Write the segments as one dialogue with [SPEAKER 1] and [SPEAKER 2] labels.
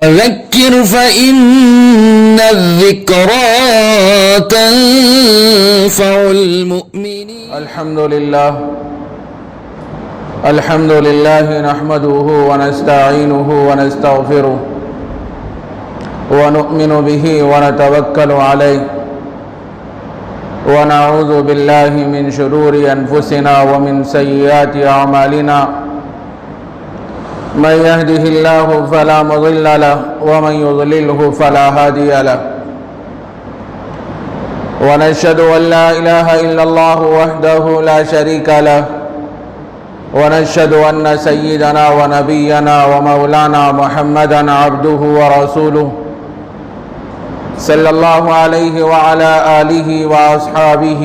[SPEAKER 1] فذكر فإن الذكرى تنفع المؤمنين.
[SPEAKER 2] الحمد لله نحمده ونستعينه ونستغفره ونؤمن به ونتوكل عليه ونعوذ بالله من شرور أنفسنا ومن سيئات أعمالنا. من يهده الله فلا مضل له ومن يضلله فلا هادي له. ونشهد أن لا إله إلا الله وحده لا شريك له. ونشهد أن سيدنا ونبينا ومولانا محمدا عبده ورسوله صلى الله عليه وعلى آله وأصحابه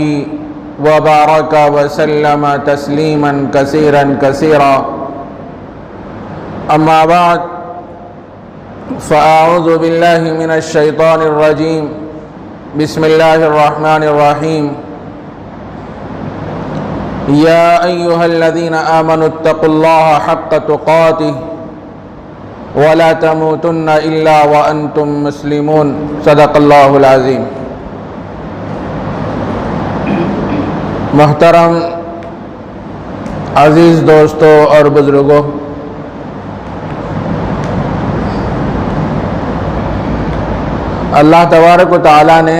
[SPEAKER 2] وبارك وسلم تسليما كثيرا كثيرا. أما بعد فأعوذ بالله من الشيطان الرجيم. بسم الله الرحمن الرحيم. يا أيها الذين آمنوا اتقوا الله حق تقاته ولا تموتن إلا وأنتم مسلمون. صدق اللہ العظیم. محترم عزیز دوستوں اور بزرگوں، اللہ تبارک و تعالیٰ نے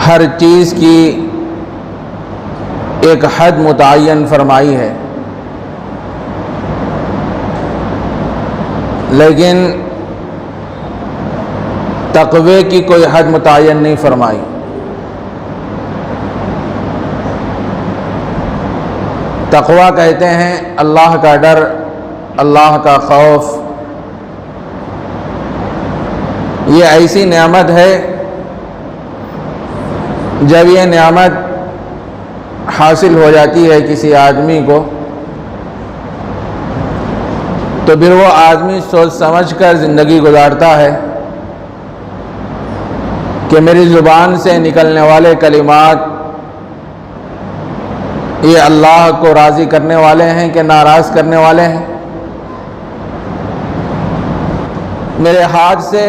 [SPEAKER 2] ہر چیز کی ایک حد متعین فرمائی ہے، لیکن تقوی کی کوئی حد متعین نہیں فرمائی. تقوی کہتے ہیں اللہ کا ڈر، اللہ کا خوف. یہ ایسی نعمت ہے جب یہ نعمت حاصل ہو جاتی ہے کسی آدمی کو تو پھر وہ آدمی سوچ سمجھ کر زندگی گزارتا ہے کہ میری زبان سے نکلنے والے کلمات یہ اللہ کو راضی کرنے والے ہیں کہ ناراض کرنے والے ہیں. میرے ہاتھ سے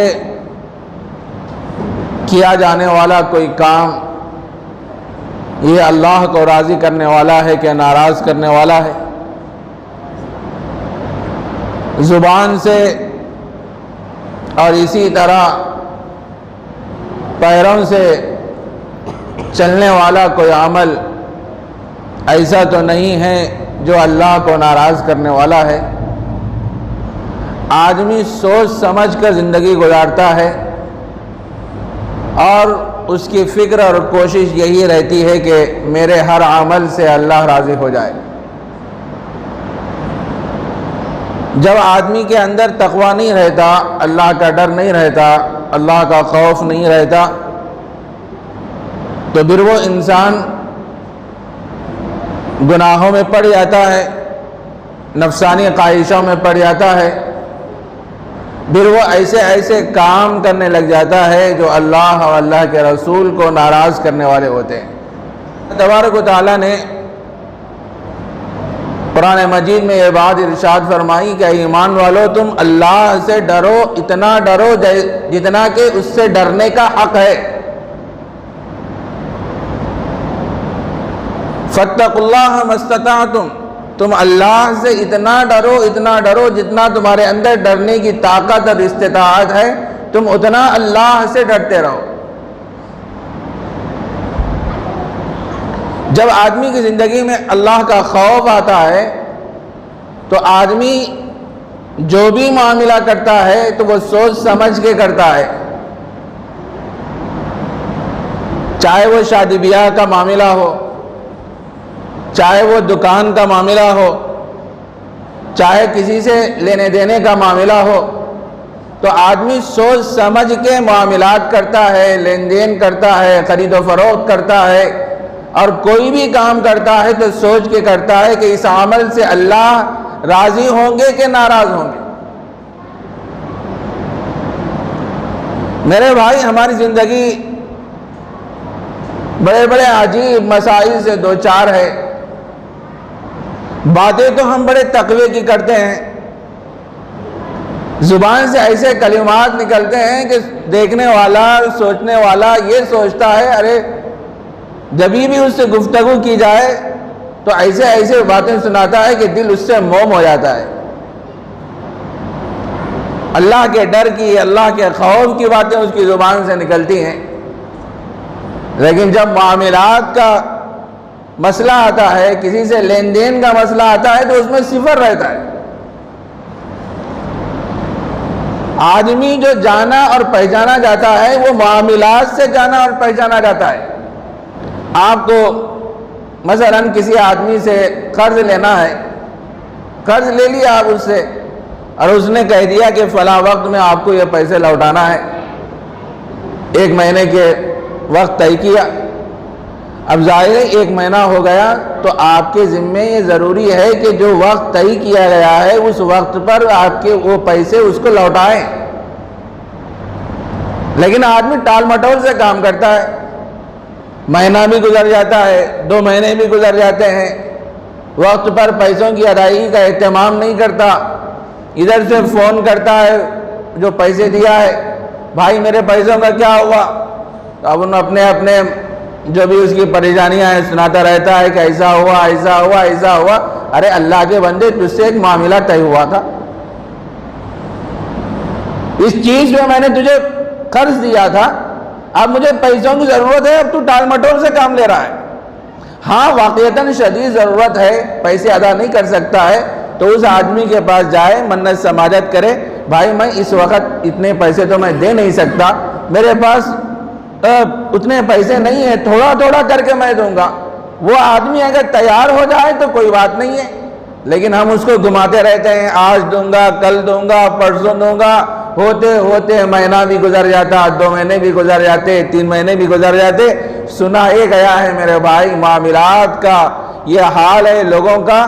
[SPEAKER 2] کیا جانے والا کوئی کام یہ اللہ کو راضی کرنے والا ہے کہ ناراض کرنے والا ہے. زبان سے اور اسی طرح پیروں سے چلنے والا کوئی عمل ایسا تو نہیں ہے جو اللہ کو ناراض کرنے والا ہے. آدمی سوچ سمجھ کر زندگی گزارتا ہے اور اس کی فکر اور کوشش یہی رہتی ہے کہ میرے ہر عمل سے اللہ راضی ہو جائے. جب آدمی کے اندر تقوی نہیں رہتا، اللہ کا ڈر نہیں رہتا، اللہ کا خوف نہیں رہتا، تو پھر وہ انسان گناہوں میں پڑ جاتا ہے، نفسانی خواہشوں میں پڑ جاتا ہے، پھر وہ ایسے کام کرنے لگ جاتا ہے جو اللہ اور اللہ کے رسول کو ناراض کرنے والے ہوتے ہیں. تبارک و تعالیٰ نے قرآن مجید میں یہ بات ارشاد فرمائی کہ ایمان والو تم اللہ سے ڈرو، اتنا ڈرو جتنا کہ اس سے ڈرنے کا حق ہے. فاتقوا اللہ ما استطعتم، تم اللہ سے اتنا ڈرو جتنا تمہارے اندر ڈرنے کی طاقت اور استطاعت ہے، تم اتنا اللہ سے ڈرتے رہو. جب آدمی کی زندگی میں اللہ کا خوف آتا ہے تو آدمی جو بھی معاملہ کرتا ہے تو وہ سوچ سمجھ کے کرتا ہے. چاہے وہ شادی بیاہ کا معاملہ ہو، چاہے وہ دکان کا معاملہ ہو، چاہے کسی سے لینے دینے کا معاملہ ہو، تو آدمی سوچ سمجھ کے معاملات کرتا ہے، لین دین کرتا ہے، خرید و فروخت کرتا ہے، اور کوئی بھی کام کرتا ہے تو سوچ کے کرتا ہے کہ اس عمل سے اللہ راضی ہوں گے کہ ناراض ہوں گے. میرے بھائی، ہماری زندگی بڑے بڑے عجیب مسائل سے دوچار ہے. باتیں تو ہم بڑے تقوی کی کرتے ہیں، زبان سے ایسے کلمات نکلتے ہیں کہ دیکھنے والا سوچنے والا یہ سوچتا ہے ارے جب بھی اس سے گفتگو کی جائے تو ایسے ایسے باتیں سناتا ہے کہ دل اس سے موم ہو جاتا ہے. اللہ کے ڈر کی اللہ کے خوف کی باتیں اس کی زبان سے نکلتی ہیں، لیکن جب معاملات کا مسئلہ آتا ہے، کسی سے لین دین کا مسئلہ آتا ہے تو اس میں صفر رہتا ہے. آدمی جو جانا اور پہچانا جاتا ہے وہ معاملات سے جانا اور پہچانا جاتا ہے. آپ کو مثلا کسی آدمی سے قرض لینا ہے، قرض لے لیا آپ اس سے اور اس نے کہہ دیا کہ فلاں وقت میں آپ کو یہ پیسے لوٹانا ہے، 1 مہینے کے وقت طے کیا. اب ظاہر ہے 1 مہینہ ہو گیا تو آپ کے ذمے یہ ضروری ہے کہ جو وقت طے کیا گیا ہے اس وقت پر آپ کے وہ پیسے اس کو لوٹائیں. لیکن آدمی ٹال مٹول سے کام کرتا ہے، مہینہ بھی گزر جاتا ہے، 2 مہینے بھی گزر جاتے ہیں، وقت پر پیسوں کی ادائیگی کا اہتمام نہیں کرتا. ادھر سے فون کرتا ہے جو پیسے دیا ہے، بھائی میرے پیسوں کا کیا ہوا؟ تو اب اپنے جو بھی اس کی پریشانیاں ہیں سناتا رہتا ہے کہ ایسا ہوا ایسا ہوا ایسا ہوا. ارے اللہ کے بندے تجھ سے ایک معاملہ طے ہوا تھا، اس چیز میں میں نے تجھے قرض دیا تھا، اب مجھے پیسوں کی ضرورت ہے، اب تو ٹال مٹول سے کام لے رہا ہے. ہاں واقعتاً شدید ضرورت ہے، پیسے ادا نہیں کر سکتا ہے تو اس آدمی کے پاس جائے، منت سماجت کرے، بھائی میں اس وقت اتنے پیسے تو میں دے نہیں سکتا، میرے پاس اتنے پیسے نہیں ہیں، تھوڑا تھوڑا کر کے میں دوں گا. وہ آدمی اگر تیار ہو جائے تو کوئی بات نہیں ہے، لیکن ہم اس کو گھماتے رہتے ہیں، آج دوں گا، کل دوں گا، پرسوں دوں گا، ہوتے ہوتے مہینہ بھی گزر جاتا، 2 مہینے بھی گزر جاتے، 3 مہینے بھی گزر جاتے. سنا یہ گیا ہے میرے بھائی، معاملات کا یہ حال ہے لوگوں کا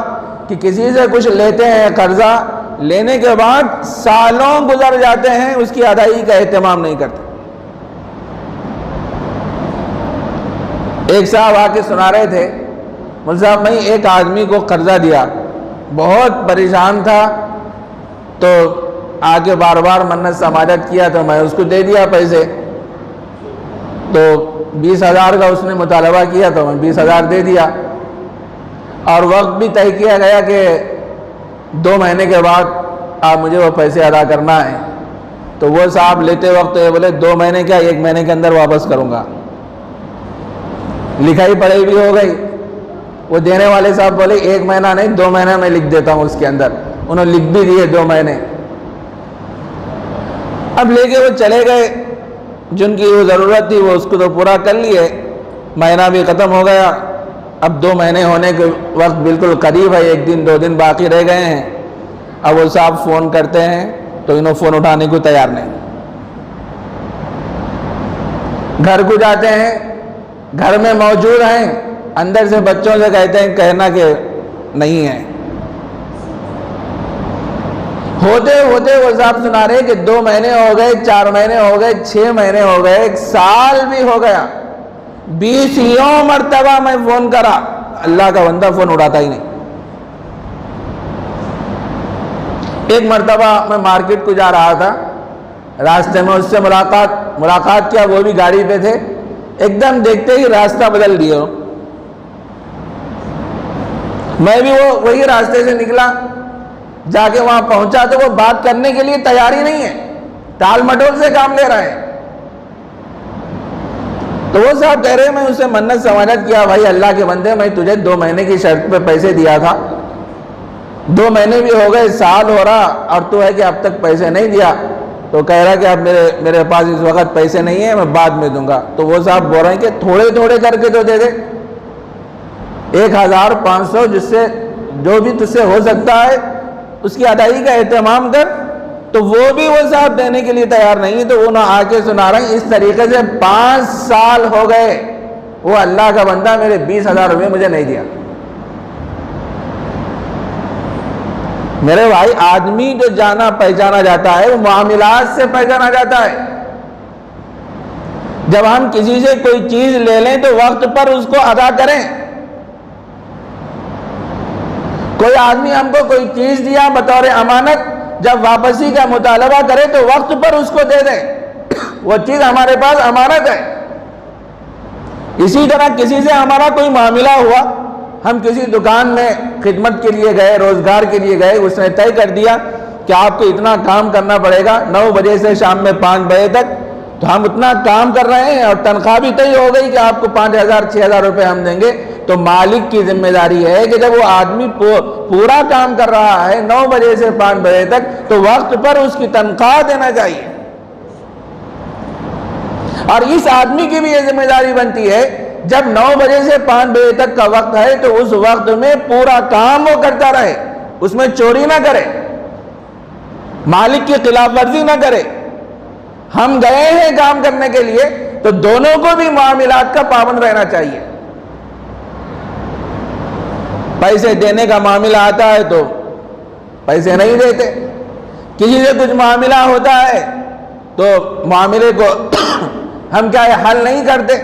[SPEAKER 2] کہ کسی سے کچھ لیتے ہیں قرضہ، لینے کے بعد سالوں گزر جاتے ہیں اس کی ادائیگی کا اہتمام نہیں کرتے. ایک صاحب آ کے سنا رہے تھے، مول صاحب میں ایک آدمی کو قرضہ دیا، بہت پریشان تھا تو آ کے بار بار منت سماجت کیا تو میں اس کو دے دیا پیسے. تو 20,000 کا اس نے مطالبہ کیا تو میں 20,000 دے دیا، اور وقت بھی طے کیا گیا کہ 2 مہینے کے بعد آپ مجھے وہ پیسے ادا کرنا ہے. تو وہ صاحب لیتے وقت یہ بولے 2 مہینے کیا 1 مہینے کے اندر واپس کروں گا. لکھائی پڑھائی بھی ہو گئی. وہ دینے والے صاحب بولے 1 مہینہ نہیں 2 مہینہ میں لکھ دیتا ہوں اس کے اندر. انہوں نے لکھ بھی دیے 2 مہینے. اب لے کے وہ چلے گئے، جن کی وہ ضرورت تھی وہ اس کو تو پورا کر لیے، مہینہ بھی ختم ہو گیا. اب 2 مہینے ہونے کے وقت بالکل قریب ہے، 1 دن 2 دن باقی رہ گئے ہیں. اب وہ صاحب فون کرتے ہیں تو انہوں فون اٹھانے کو تیار نہیں. گھر کو جاتے ہیں، گھر میں موجود ہیں، اندر سے بچوں سے کہتے ہیں کہنا کہ نہیں ہے. ہوتے ہوتے وہ صاحب سنا رہے کہ 2 مہینے ہو گئے، 4 مہینے ہو گئے، 6 مہینے ہو گئے، 1 سال بھی ہو گیا. 20 مرتبہ میں فون کرا، اللہ کا بندہ فون اٹھاتا ہی نہیں. ایک مرتبہ میں مارکیٹ کو جا رہا تھا، راستے میں اس سے ملاقات کیا، وہ بھی گاڑی پہ تھے. ایک دم دیکھتے ہی راستہ بدل دیا. میں بھی وہی راستے سے نکلا، جا کے وہاں پہنچا تو وہ بات کرنے کے لیے تیار ہی نہیں ہے، ٹال مٹول سے کام لے رہے ہیں. تو وہ صاحب کہہ رہے میں اسے منت سماجت کیا، بھائی اللہ کے بندے میں تجھے 2 مہینے کی شرط پہ پیسے دیا تھا، 2 مہینے بھی ہو گئے، سال ہو رہا اور تو ہے کہ اب تک پیسے نہیں دیا. تو کہہ رہا کہ اب میرے پاس اس وقت پیسے نہیں ہیں، میں بعد میں دوں گا. تو وہ صاحب بول رہے ہیں کہ تھوڑے تھوڑے کر کے تو دے دے، 1,500 جس سے جو بھی تجھ سے ہو سکتا ہے اس کی ادائیگی کا اہتمام کر. تو وہ بھی وہ صاحب دینے کے لیے تیار نہیں. تو وہ نہ آ کے سنا رہے ہیں اس طریقے سے 5 سال ہو گئے، وہ اللہ کا بندہ میرے 20,000 روپے مجھے نہیں دیا. میرے بھائی آدمی جو جانا پہچانا جاتا ہے وہ معاملات سے پہچانا جاتا ہے. جب ہم کسی سے کوئی چیز لے لیں تو وقت پر اس کو ادا کریں. کوئی آدمی ہم کو کوئی چیز دیا بطور امانت، جب واپسی کا مطالبہ کرے تو وقت پر اس کو دے دیں، وہ چیز ہمارے پاس امانت ہے۔ اسی طرح کسی سے ہمارا کوئی معاملہ ہوا، ہم کسی دکان میں خدمت کے لیے گئے، روزگار کے لیے گئے، اس نے طے کر دیا کہ آپ کو اتنا کام کرنا پڑے گا 9 بجے سے شام میں 5 بجے تک، تو ہم اتنا کام کر رہے ہیں اور تنخواہ بھی طے ہو گئی کہ آپ کو 5,000-6,000 روپے ہم دیں گے، تو مالک کی ذمہ داری ہے کہ جب وہ آدمی پورا کام کر رہا ہے 9 بجے سے 5 بجے تک تو وقت پر اس کی تنخواہ دینا چاہیے۔ اور اس آدمی کی بھی یہ ذمہ داری بنتی ہے جب 9 بجے سے 5 بجے تک کا وقت ہے تو اس وقت میں پورا کام وہ کرتا رہے، اس میں چوری نہ کرے، مالک کی خلاف ورزی نہ کرے۔ ہم گئے ہیں کام کرنے کے لیے تو دونوں کو بھی معاملات کا پابند رہنا چاہیے۔ پیسے دینے کا معاملہ آتا ہے تو پیسے نہیں دیتے، کسی سے کچھ معاملہ ہوتا ہے تو معاملے کو ہم کیا حل نہیں کرتے۔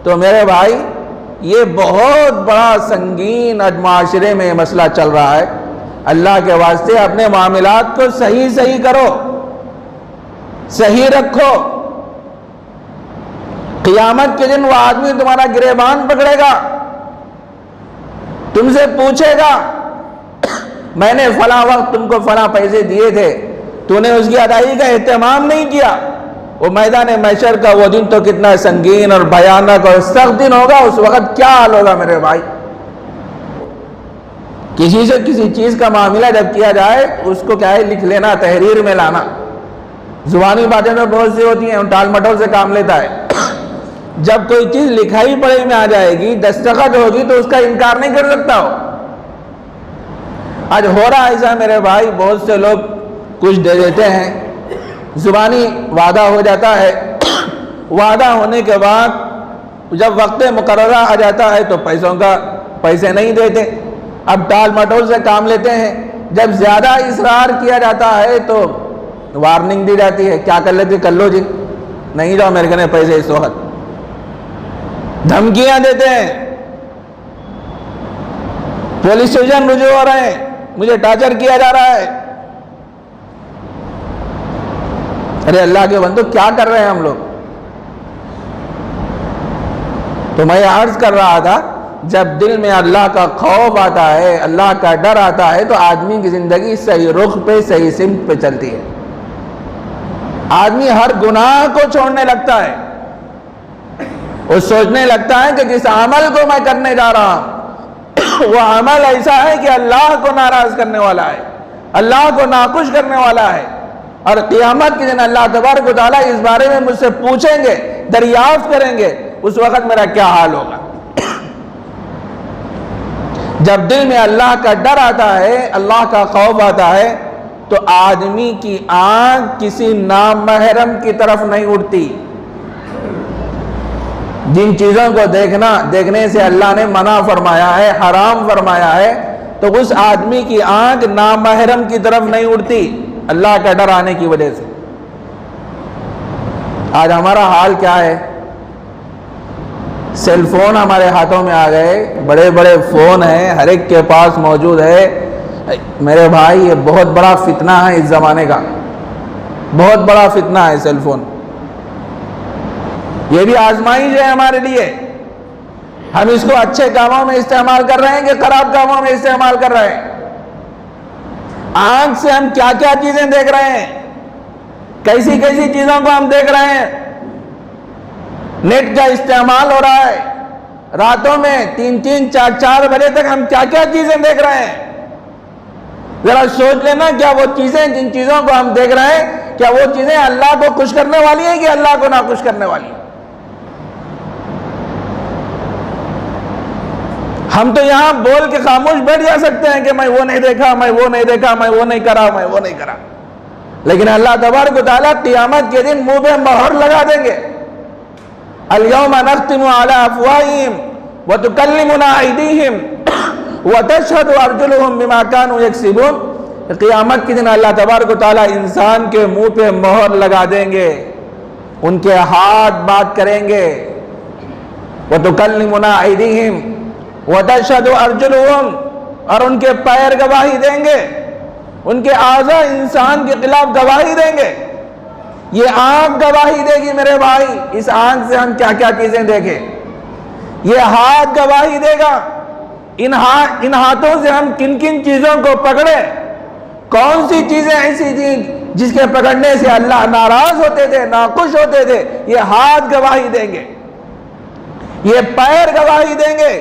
[SPEAKER 2] تو میرے بھائی یہ بہت بڑا سنگین آج معاشرے میں مسئلہ چل رہا ہے۔ اللہ کے واسطے اپنے معاملات کو صحیح کرو، صحیح رکھو۔ قیامت کے دن وہ آدمی تمہارا گریبان پکڑے گا، تم سے پوچھے گا میں نے فلاں وقت تم کو فلاں پیسے دیے تھے، تو نے اس کی ادائیگی کا اہتمام نہیں کیا۔ وہ میدان محشر کا وہ دن تو کتنا سنگین اور بھیانک اور سخت دن ہوگا، اس وقت کیا حال ہوگا میرے بھائی۔ کسی سے کسی چیز کا معاملہ جب کیا جائے اس کو کیا ہے لکھ لینا، تحریر میں لانا۔ زبانی باتیں تو بہت سی ہوتی ہیں، ٹال مٹول سے کام لیتا ہے۔ جب کوئی چیز لکھائی پڑھی میں آ جائے گی، دستخط ہوگی تو اس کا انکار نہیں کر سکتا ہو۔ آج ہو رہا ایسا میرے بھائی، بہت سے لوگ کچھ دے دیتے ہیں، زبانی وعدہ ہو جاتا ہے، وعدہ ہونے کے بعد جب وقت مقررہ آ جاتا ہے تو پیسے نہیں دیتے، اب ٹال مٹول سے کام لیتے ہیں۔ جب زیادہ اصرار کیا جاتا ہے تو وارننگ دی جاتی ہے، کیا کر لیتے، کر لو جی، نہیں جاؤ میرے کنے پیسے اس وقت۔ دھمکیاں دیتے ہیں، پولیس اسٹیشن رجوع ہو رہے ہیں، مجھے ٹارچر کیا جا رہا ہے۔ ارے اللہ کے بندو کیا کر رہے ہیں ہم لوگ؟ تو میں عرض کر رہا تھا جب دل میں اللہ کا خوف آتا ہے، اللہ کا ڈر آتا ہے تو آدمی کی زندگی صحیح رخ پہ، صحیح سمت پہ چلتی ہے۔ آدمی ہر گناہ کو چھوڑنے لگتا ہے، وہ سوچنے لگتا ہے کہ جس عمل کو میں کرنے جا رہا ہوں وہ عمل ایسا ہے کہ اللہ کو ناراض کرنے والا ہے، اللہ کو ناخوش کرنے والا ہے، اور قیامت کے دن اللہ تبارک و تعالیٰ اس بارے میں مجھ سے پوچھیں گے، دریافت کریں گے، اس وقت میرا کیا حال ہوگا۔ جب دل میں اللہ کا ڈر آتا ہے، اللہ کا خوف آتا ہے تو آدمی کی آنکھ کسی نامحرم کی طرف نہیں اٹھتی۔ جن چیزوں کو دیکھنے سے اللہ نے منع فرمایا ہے، حرام فرمایا ہے، تو اس آدمی کی آنکھ نامحرم کی طرف نہیں اٹھتی اللہ کا ڈر آنے کی وجہ سے۔ آج ہمارا حال کیا ہے؟ سیل فون ہمارے ہاتھوں میں آ گئے، بڑے بڑے فون ہیں، ہر ایک کے پاس موجود ہے۔ میرے بھائی یہ بہت بڑا فتنہ ہے اس زمانے کا، بہت بڑا فتنہ ہے سیل فون۔ یہ بھی آزمائش ہے ہمارے لیے، ہم اس کو اچھے کاموں میں استعمال کر رہے ہیں کہ خراب کاموں میں استعمال کر رہے ہیں۔ آنکھ سے ہم کیا کیا چیزیں دیکھ رہے ہیں، کیسی کیسی چیزوں کو ہم دیکھ رہے ہیں۔ نیٹ کا استعمال ہو رہا ہے، راتوں میں 3-3, 4-4 بجے تک ہم کیا کیا چیزیں دیکھ رہے ہیں۔ ذرا سوچ لینا، کیا وہ چیزیں جن چیزوں کو ہم دیکھ رہے ہیں کیا وہ چیزیں اللہ کو خوش کرنے والی ہیں کہ اللہ کو ناخوش کرنے والی ہیں؟ ہم تو یہاں بول کے خاموش بیٹھ جا سکتے ہیں کہ میں وہ نہیں دیکھا، میں وہ نہیں دیکھا، میں وہ نہیں کرا، میں وہ نہیں کرا، لیکن اللہ تبارک و تعالیٰ قیامت کے دن منہ پہ مہر لگا دیں گے۔ اليوم نختم على افواہہم وتکلمنا ایدیہم وتشہد ارجلہم بما كانوا یکسبون۔ قیامت کے دن اللہ تبارک و تعالیٰ انسان کے منہ پہ مہر لگا دیں گے، ان کے ہاتھ بات کریں گے، وتکلمنا ایدیہم وتشہد ارجلہم، اور ان کے پیر گواہی دیں گے، ان کے اعضاء انسان کے خلاف گواہی دیں گے. یہ آنکھ گواہی دے گی میرے بھائی, اس آنکھ سے ہم کیا کیا چیزیں دیکھیں. یہ ہاتھ گواہی دے گا, ان ہاتھوں سے ہم کن کن چیزوں کو پکڑے, کون سی چیزیں ایسی تھیں جس کے پکڑنے سے اللہ ناراض ہوتے تھے, ناخوش ہوتے تھے. یہ ہاتھ گواہی دیں گے. یہ پیر گواہی دیں گے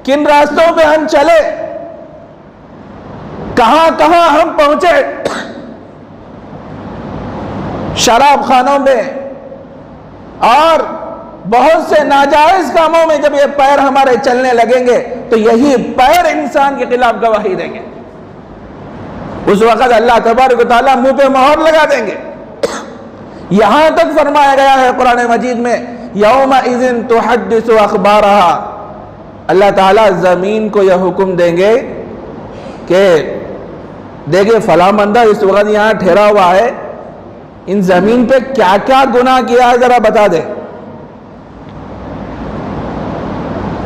[SPEAKER 2] کن راستوں پہ ہم چلے, کہاں کہاں ہم پہنچے. شراب خانوں میں اور بہت سے ناجائز کاموں میں جب یہ پیر ہمارے چلنے لگیں گے تو یہی پیر انسان کے خلاف گواہی دیں گے. اس وقت اللہ تبارک و تعالیٰ منہ پہ مہر لگا دیں گے. یہاں تک فرمایا گیا ہے قرآن مجید میں یومئذ تحدث اخبارہا. اللہ تعالیٰ زمین کو یہ حکم دیں گے کہ دیکھیں فلاں بندہ اس وقت یہاں ٹھہرا ہوا ہے, ان زمین پہ کیا کیا گناہ کیا ہے ذرا بتا دے.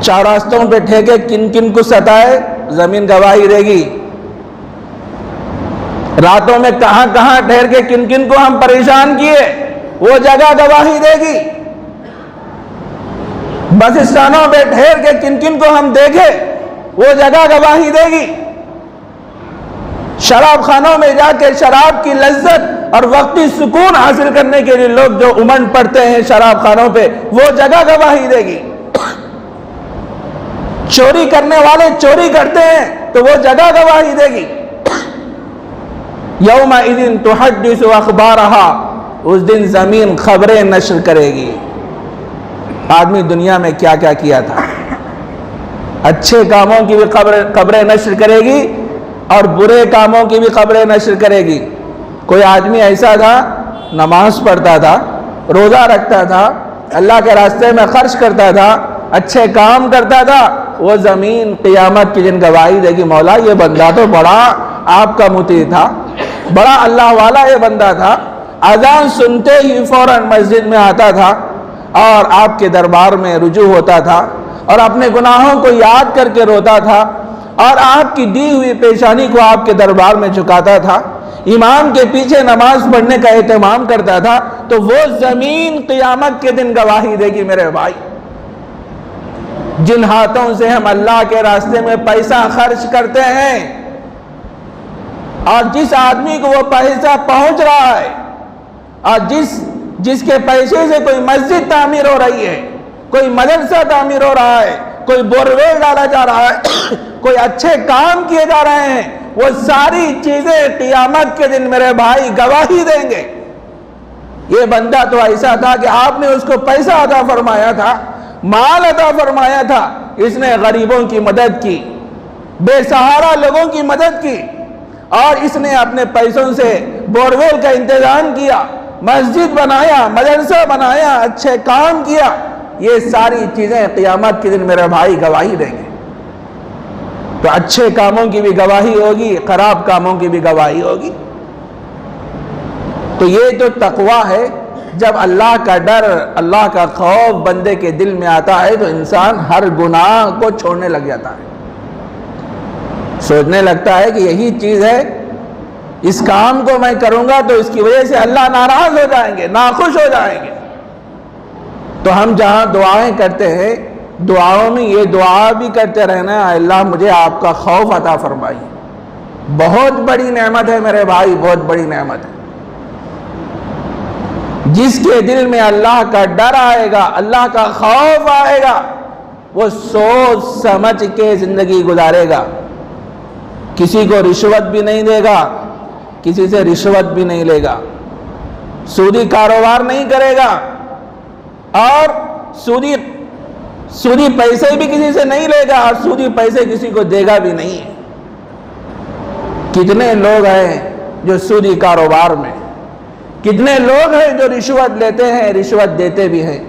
[SPEAKER 2] چار راستوں پہ ٹھیکے کن کن کو ستائے, زمین گواہی دے گی. راتوں میں کہاں کہاں ٹھہر کے کن کن کو ہم پریشان کیے, وہ جگہ گواہی دے گی. بس اسٹانوں پہ ٹھہر کے کن کن کو ہم دیکھے, وہ جگہ گواہی دے گی. شراب خانوں میں جا کے شراب کی لذت اور وقتی سکون حاصل کرنے کے لیے لوگ جو امنڈ پڑتے ہیں شراب خانوں پہ, وہ جگہ گواہی دے گی. چوری کرنے والے چوری کرتے ہیں تو وہ جگہ گواہی دے گی. یومئذ تحدث اخبارہا, اس دن زمین خبریں نشر کرے گی. آدمی دنیا میں کیا کیا کیا تھا, اچھے کاموں کی بھی خبریں نشر کرے گی اور برے کاموں کی بھی خبریں نشر کرے گی. کوئی آدمی ایسا تھا نماز پڑھتا تھا, روزہ رکھتا تھا, اللہ کے راستے میں خرچ کرتا تھا, اچھے کام کرتا تھا, وہ زمین قیامت کی دن گواہی دے گی مولا یہ بندہ تو بڑا آپ کا مطیع تھا, بڑا اللہ والا یہ بندہ تھا, اذان سنتے ہی فوراً مسجد میں آتا تھا اور آپ کے دربار میں رجوع ہوتا تھا اور اپنے گناہوں کو یاد کر کے روتا تھا اور آپ کی دی ہوئی پیشانی کو آپ کے دربار میں جھکاتا تھا, امام کے پیچھے نماز پڑھنے کا اہتمام کرتا تھا. تو وہ زمین قیامت کے دن گواہی دے گی میرے بھائی. جن ہاتھوں سے ہم اللہ کے راستے میں پیسہ خرچ کرتے ہیں اور جس آدمی کو وہ پیسہ پہنچ رہا ہے اور جس کے پیسے سے کوئی مسجد تعمیر ہو رہی ہے, کوئی مدرسہ تعمیر ہو رہا ہے, کوئی بورویل ڈالا جا رہا ہے, کوئی اچھے کام کیے جا رہے ہیں, وہ ساری چیزیں قیامت کے دن میرے بھائی گواہی دیں گے. یہ بندہ تو ایسا تھا کہ آپ نے اس کو پیسہ عطا فرمایا تھا, مال عطا فرمایا تھا, اس نے غریبوں کی مدد کی, بے سہارا لوگوں کی مدد کی, اور اس نے اپنے پیسوں سے بورویل کا انتظام کیا, مسجد بنایا, مدرسہ بنایا, اچھے کام کیا. یہ ساری چیزیں قیامت کے دن میرے بھائی گواہی دیں گے. تو اچھے کاموں کی بھی گواہی ہوگی, خراب کاموں کی بھی گواہی ہوگی. تو یہ جو تقویٰ ہے, جب اللہ کا ڈر, اللہ کا خوف بندے کے دل میں آتا ہے تو انسان ہر گناہ کو چھوڑنے لگ جاتا ہے, سوچنے لگتا ہے کہ یہی چیز ہے, اس کام کو میں کروں گا تو اس کی وجہ سے اللہ ناراض ہو جائیں گے, ناخوش ہو جائیں گے. تو ہم جہاں دعائیں کرتے ہیں, دعاؤں میں یہ دعا بھی کرتے رہنا ہے اللہ مجھے آپ کا خوف عطا فرمائیے. بہت بڑی نعمت ہے میرے بھائی, بہت بڑی نعمت ہے. جس کے دل میں اللہ کا ڈر آئے گا, اللہ کا خوف آئے گا, وہ سوچ سمجھ کے زندگی گزارے گا. کسی کو رشوت بھی نہیں دے گا, کسی سے رشوت بھی نہیں لے گا, سودی کاروبار نہیں کرے گا, اور سودی پیسے بھی کسی سے نہیں لے گا, اور سودی پیسے کسی کو دے گا بھی نہیں. کتنے لوگ ہیں جو سودی کاروبار میں, کتنے لوگ ہیں جو رشوت لیتے ہیں, رشوت دیتے بھی ہیں.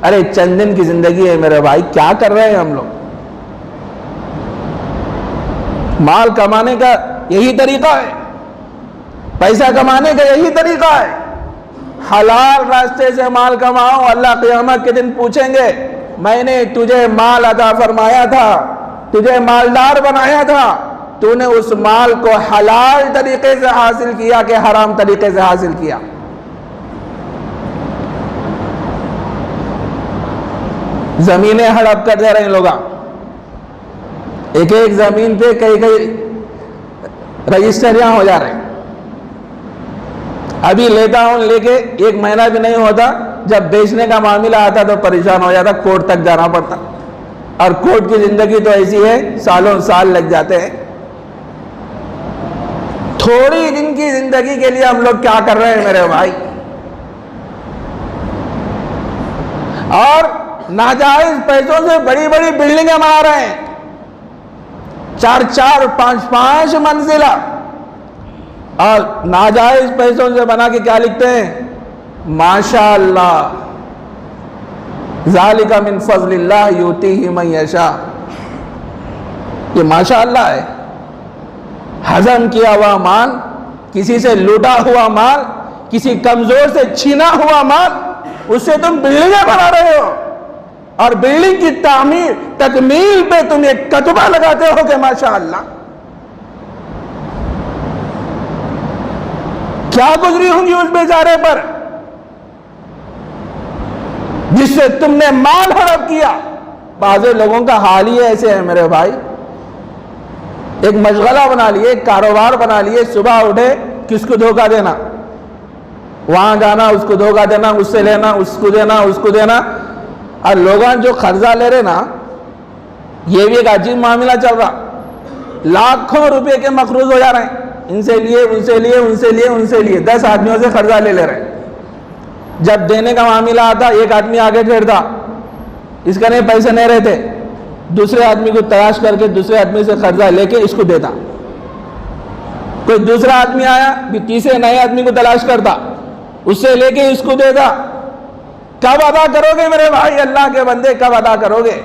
[SPEAKER 2] ارے چند دن کی زندگی ہے میرے بھائی, کیا کر رہے ہیں ہم لوگ؟ مال کمانے کا یہی طریقہ ہے, پیسہ کمانے کا یہی طریقہ ہے. حلال راستے سے مال کماؤ, اللہ قیامت کے دن پوچھیں گے میں نے تجھے مال عطا فرمایا تھا, تجھے مالدار بنایا تھا, تو نے اس مال کو حلال طریقے سے حاصل کیا کہ حرام طریقے سے حاصل کیا؟ زمینیں ہڑپ کر دے رہے ہیں لوگ، ایک ایک زمین پہ کئی کئی رجسٹریاں ہو جا رہے ہیں۔ ابھی لیتا ہوں لے کے 1 مہینہ بھی نہیں ہوتا، جب بیچنے کا معاملہ آتا تو پریشان ہو جاتا، کورٹ تک جانا پڑتا، اور کورٹ کی زندگی تو ایسی ہے سالوں سال لگ جاتے ہیں۔ تھوڑی دن کی زندگی کے لیے ہم لوگ کیا کر رہے ہیں میرے بھائی؟ اور ناجائز پیسوں سے بڑی بڑی بلڈنگیں بنا رہے ہیں، 4 5 منزلہ، اور ناجائز پیسوں سے بنا کے کیا لکھتے ہیں؟ ماشاء اللہ، ذالک من فضل اللہ یؤتیہ من یشاء۔ یہ ماشاء اللہ ہے، ہضم کیا ہوا مال، کسی سے لوٹا ہوا مال، کسی کمزور سے چھینا ہوا مال، اس سے تم بلڈنگیں بنا رہے ہو، اور بلڈنگ کی تعمیر تکمیل پہ تم ایک کتبہ لگاتے ہو کہ ماشاء اللہ۔ کیا گزری ہوں گی اس بیچارے پر جس سے تم نے مال ہڑپ کیا؟ بعض لوگوں کا حال ہی ایسے ہے میرے بھائی، ایک مشغلہ بنا لیے، ایک کاروبار بنا لیے، صبح اٹھے کس کو دھوکہ دینا، وہاں جانا، اس کو دھوکہ دینا، اس سے لینا، اس کو دینا، اس کو دینا۔ اور لوگاں جو قرضہ لے رہے نا، یہ بھی ایک عجیب معاملہ چل رہا، لاکھوں روپے کے مقروض ہو جا رہے ہیں، ان سے لیے، ان سے لیے، ان سے لیے، ان سے لیے، 10 آدمیوں سے قرضہ لے رہے ہیں۔ جب دینے کا معاملہ آتا، ایک آدمی آگے ٹھہرتا، اس کا نہیں پیسے نہیں رہتے، دوسرے آدمی کو تلاش کر کے دوسرے آدمی سے قرضہ لے کے اس کو دیتا، کوئی دوسرا آدمی آیا بھی تیسرے نئے آدمی کو تلاش کرتا، اس سے لے کے اس کو دیتا۔ کب ادا کرو گے میرے بھائی، اللہ کے بندے کب ادا کرو گے؟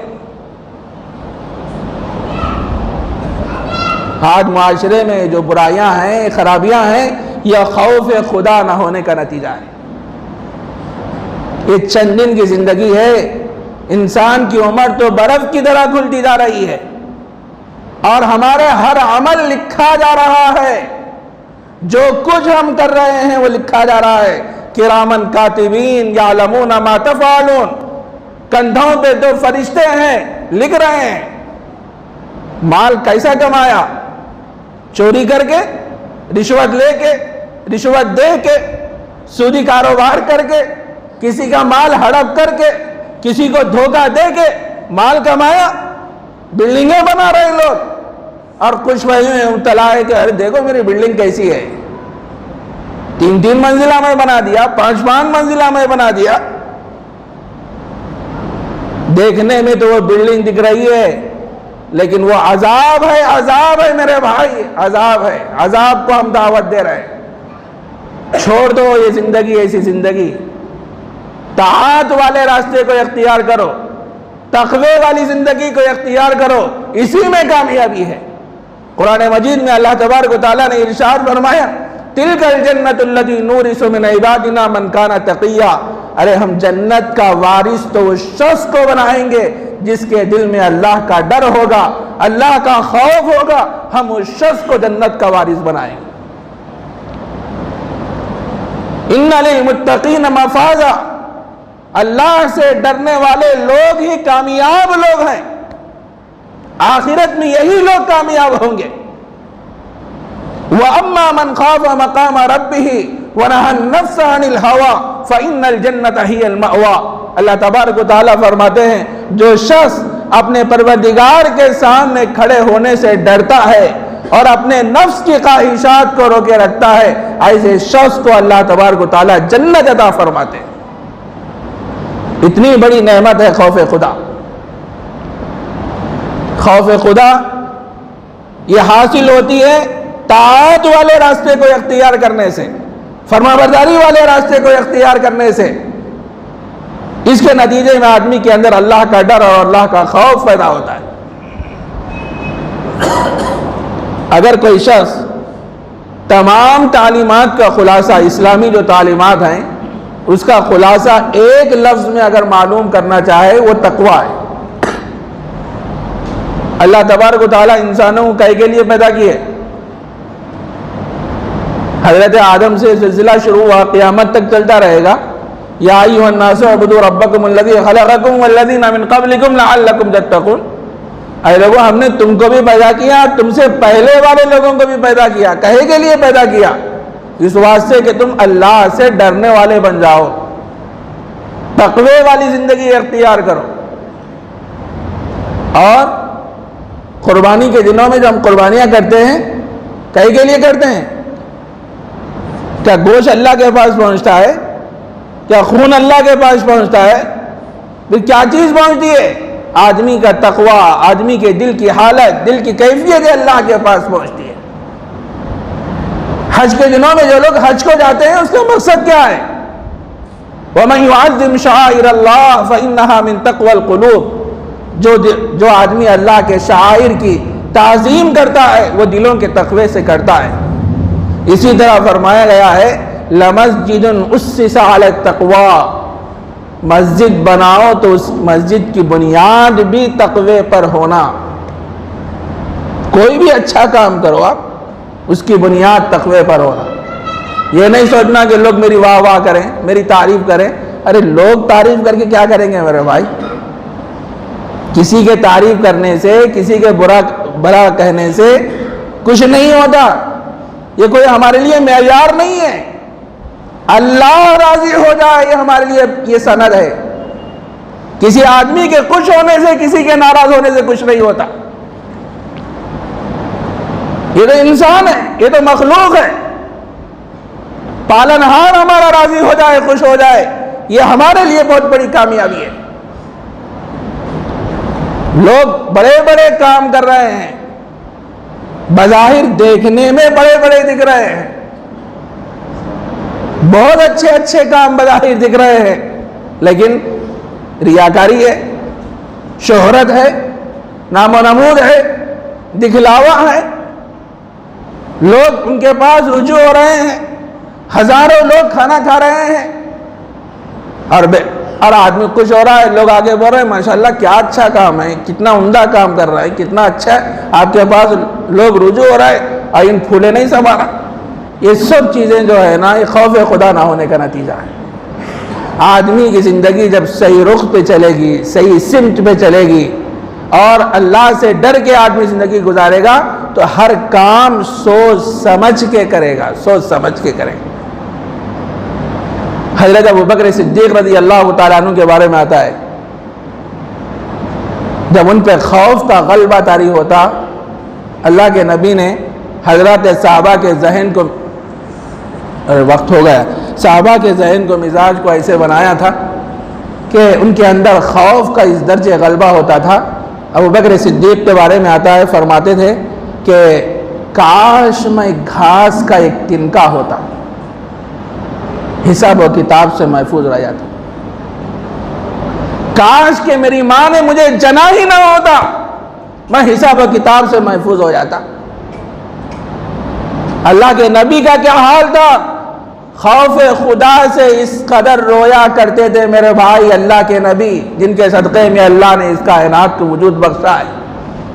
[SPEAKER 2] آج معاشرے میں جو برائیاں ہیں، خرابیاں ہیں، یہ خوف خدا نہ ہونے کا نتیجہ ہے۔ یہ چند دن کی زندگی ہے، انسان کی عمر تو برف کی طرح کھلتی جا رہی ہے، اور ہمارے ہر عمل لکھا جا رہا ہے، جو کچھ ہم کر رہے ہیں وہ لکھا جا رہا ہے۔ کرامن کاتبین یعلمون ما تفعلون، کندھوں پہ 2 فرشتے ہیں، لکھ رہے ہیں۔ مال کیسا کمایا؟ چوری کر کے، رشوت لے کے، رشوت دے کے، سودی کاروبار کر کے، کسی کا مال ہڑپ کر کے، کسی کو دھوکہ دے کے مال کمایا، بلڈنگیں بنا رہے لوگ، اور کچھ میں مبتلا ہے کہ ارے دیکھو میری بلڈنگ کیسی ہے، 3 منزلہ میں بنا دیا، 5 منزلہ میں بنا دیا۔ دیکھنے میں تو وہ بلڈنگ دکھ رہی ہے، لیکن وہ عذاب ہے، عذاب ہے میرے بھائی، عذاب ہے۔ عذاب کو ہم دعوت دے رہے ہیں۔ چھوڑ دو یہ زندگی، ایسی زندگی، طاعت والے راستے کو اختیار کرو، تقوی والی زندگی کو اختیار کرو، اسی میں کامیابی ہے۔ قرآن مجید میں اللہ تبارک و تعالیٰ نے ارشاد فرمایا، تِلْكَ الْجَنَّةُ الَّتِي نُورِثُ مِنْ عِبَادِنَا مَنْ كَانَ تَقِيًّا۔ ارے ہم جنت کا وارث تو اس شخص کو بنائیں گے جس کے دل میں اللہ کا ڈر ہوگا، اللہ کا خوف ہوگا، ہم اس شخص کو جنت کا وارث بنائیں گے۔ اِنَّ لِلْمُتَّقِينَ مَفَازًا، اللہ سے ڈرنے والے لوگ ہی کامیاب لوگ ہیں، آخرت میں یہی لوگ کامیاب ہوں گے۔ وَأَمَّا مَنْ خَافَ مَقَامَ رَبِّهِ وَنَهَى النَّفْسَ عَنِ الْهَوَىٰ فَإِنَّ الْجَنَّةَ هِيَ الْمَأْوَىٰ۔ اللہ تبارک و تعالیٰ فرماتے ہیں، جو شخص اپنے پروردگار کے سامنے کھڑے ہونے سے ڈرتا ہے اور اپنے نفس کی خواہشات کو روکے رکھتا ہے، ایسے شخص کو اللہ تبارک و تعالیٰ جنت عطا فرماتے ہیں۔ اتنی بڑی نعمت ہے خوف خدا۔ خوف خدا یہ حاصل ہوتی ہے طاعت والے راستے کو اختیار کرنے سے، فرما برداری والے راستے کو اختیار کرنے سے۔ اس کے نتیجے میں آدمی کے اندر اللہ کا ڈر اور اللہ کا خوف پیدا ہوتا ہے۔ اگر کوئی شخص تمام تعلیمات کا خلاصہ، اسلامی جو تعلیمات ہیں اس کا خلاصہ ایک لفظ میں اگر معلوم کرنا چاہے وہ تقویٰ ہے۔ اللہ تبارک و تعالیٰ انسانوں کو کائے کے لیے پیدا کیے؟ حضرت آدم سے سلسلہ شروع ہوا، قیامت تک چلتا رہے گا۔ یا ایھا الناس اعبدوا ربکم الذی خلقکم والذین من قبلکم لعلکم تتقون۔ اے لوگوں، ہم نے تم کو بھی پیدا کیا، تم سے پہلے والے لوگوں کو بھی پیدا کیا۔ کہے کے لیے پیدا کیا؟ اس واسطے کہ تم اللہ سے ڈرنے والے بن جاؤ، تقوی والی زندگی اختیار کرو۔ اور قربانی کے دنوں میں جو ہم قربانیاں کرتے ہیں، کہے کے لیے کرتے ہیں؟ کیا گوشت اللہ کے پاس پہنچتا ہے؟ کیا خون اللہ کے پاس پہنچتا ہے؟ پھر کیا چیز پہنچتی ہے؟ آدمی کا تقوی، آدمی کے دل کی حالت، دل کی کیفیت اللہ کے پاس پہنچتی ہے۔ حج کے دنوں میں جو لوگ حج کو جاتے ہیں، اس کا مقصد کیا ہے؟ وَمَن يُعَظِّمْ شَعَائِرَ اللَّهِ فَإِنَّهَا مِن تَقْوَى الْقُلُوبِ، جو آدمی اللہ کے شعائر کی تعظیم کرتا ہے، وہ دلوں کے تقوی سے کرتا ہے۔ اسی طرح فرمایا گیا ہے لَمَسْجِدٌ أُسِّسَ عَلَى التَّقْوَى، مسجد بناؤ تو اس مسجد کی بنیاد بھی تقوی پر ہونا۔ کوئی بھی اچھا کام کرو آپ، اس کی بنیاد تقوی پر ہونا۔ یہ نہیں سوچنا کہ لوگ میری واہ واہ کریں، میری تعریف کریں۔ ارے لوگ تعریف کر کے کیا کریں گے میرے بھائی؟ کسی کے تعریف کرنے سے، کسی کے برا کہنے سے کچھ نہیں ہوتا۔ یہ کوئی ہمارے لیے معیار نہیں ہے۔ اللہ راضی ہو جائے یہ ہمارے لیے یہ سند ہے۔ کسی آدمی کے خوش ہونے سے، کسی کے ناراض ہونے سے کچھ نہیں ہوتا۔ یہ تو انسان ہے، یہ تو مخلوق ہے۔ پالنہار ہمارا راضی ہو جائے، خوش ہو جائے، یہ ہمارے لیے بہت بڑی کامیابی ہے۔ لوگ بڑے بڑے کام کر رہے ہیں، بظاہر دیکھنے میں بڑے بڑے دکھ رہے ہیں، بہت اچھے اچھے کام بظاہر دکھ رہے ہیں، لیکن ریاکاری ہے، شہرت ہے، نام و نمود ہے، دکھلاوا ہے۔ لوگ ان کے پاس رجوع ہو رہے ہیں، ہزاروں لوگ کھانا کھا رہے ہیں، اور آدمی خوش ہو رہا ہے، لوگ آگے بول رہے ہیں ماشاءاللہ کیا اچھا کام ہے، کتنا عمدہ کام کر رہا ہے، کتنا اچھا ہے، آپ کے پاس لوگ رجوع ہو رہا ہے اور ان پھولے نہیں سنبھالا۔ یہ سب چیزیں جو ہے نا، یہ خوف خدا نہ ہونے کا نتیجہ ہے۔ آدمی کی زندگی جب صحیح رخ پہ چلے گی، صحیح سمت پہ چلے گی، اور اللہ سے ڈر کے آدمی زندگی گزارے گا تو ہر کام سوچ سمجھ کے کرے گا، سوچ سمجھ کے کرے گا۔ حضرت ابوبکر صدیق رضی اللہ تعالیٰ عنہ کے بارے میں آتا ہے، جب ان پہ خوف کا غلبہ طاری ہوتا، اللہ کے نبی نے حضرات صحابہ کے ذہن کو، وقت ہو گیا، صحابہ کے ذہن کو، مزاج کو ایسے بنایا تھا کہ ان کے اندر خوف کا اس درجے غلبہ ہوتا تھا۔ ابوبکر صدیق کے بارے میں آتا ہے، فرماتے تھے کہ کاش میں گھاس کا ایک تنکا ہوتا، حساب و کتاب سے محفوظ رہ جاتا۔ کاش کہ میری ماں نے مجھے جنا ہی نہ ہوتا، میں حساب و کتاب سے محفوظ ہو جاتا۔ اللہ کے نبی کا کیا حال تھا؟ خوف خدا سے اس قدر رویا کرتے تھے میرے بھائی، اللہ کے نبی جن کے صدقے میں اللہ نے اس کائنات کو وجود بخشا ہے۔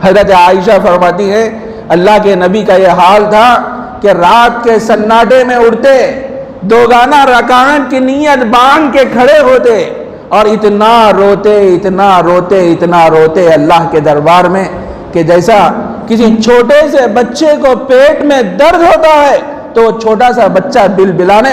[SPEAKER 2] حضرت عائشہ فرماتی ہے اللہ کے نبی کا یہ حال تھا کہ رات کے سناٹے میں اٹھتے، دوگانہ رکعت کی نیت باندھ کے کھڑے ہوتے اور اتنا روتے اتنا روتے اتنا روتے اللہ کے دربار میں کہ جیسا کسی چھوٹے سے بچے کو پیٹ میں درد ہوتا ہے تو وہ چھوٹا سا بچہ بلبلانے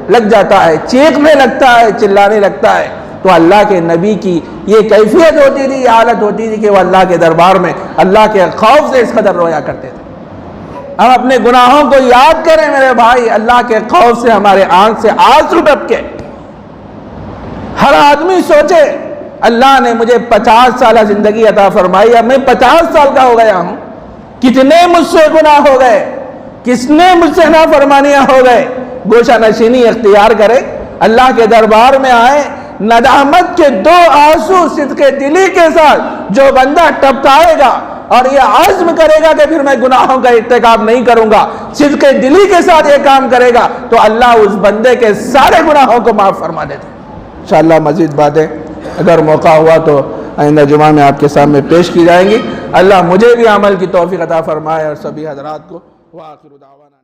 [SPEAKER 2] لگ جاتا ہے، چیخنے لگتا ہے، چلانے لگتا ہے۔ تو اللہ کے نبی کی یہ کیفیت ہوتی تھی، یہ حالت ہوتی تھی کہ وہ اللہ کے دربار میں اللہ کے خوف سے اس قدر رویا کرتے تھے۔ ہم اپنے گناہوں کو یاد کریں میرے بھائی، اللہ کے خوف سے ہمارے آنکھ سے آنسو ٹپکے۔ ہر آدمی سوچے اللہ نے مجھے 50 سالہ زندگی عطا فرمائی، اب میں 50 سال کا ہو گیا ہوں، کتنے مجھ سے گناہ ہو گئے، کس نے مجھ سے نافرمانیاں ہو گئے۔ گوشہ نشینی اختیار کرے، اللہ کے دربار میں آئے، ندامت کے 2 آنسو صدق دلی کے ساتھ جو بندہ ٹپکائے گا اور یہ عزم کرے گا کہ پھر میں گناہوں کا ارتکاب نہیں کروں گا، صدق دلی کے ساتھ یہ کام کرے گا تو اللہ اس بندے کے سارے گناہوں کو معاف فرما دیتے۔ انشاءاللہ مزید باتیں اگر موقع ہوا تو آئندہ جمعہ میں آپ کے سامنے پیش کی جائیں گی۔ اللہ مجھے بھی عمل کی توفیق عطا فرمائے اور سبھی حضرات کو۔ وآخر دعوانا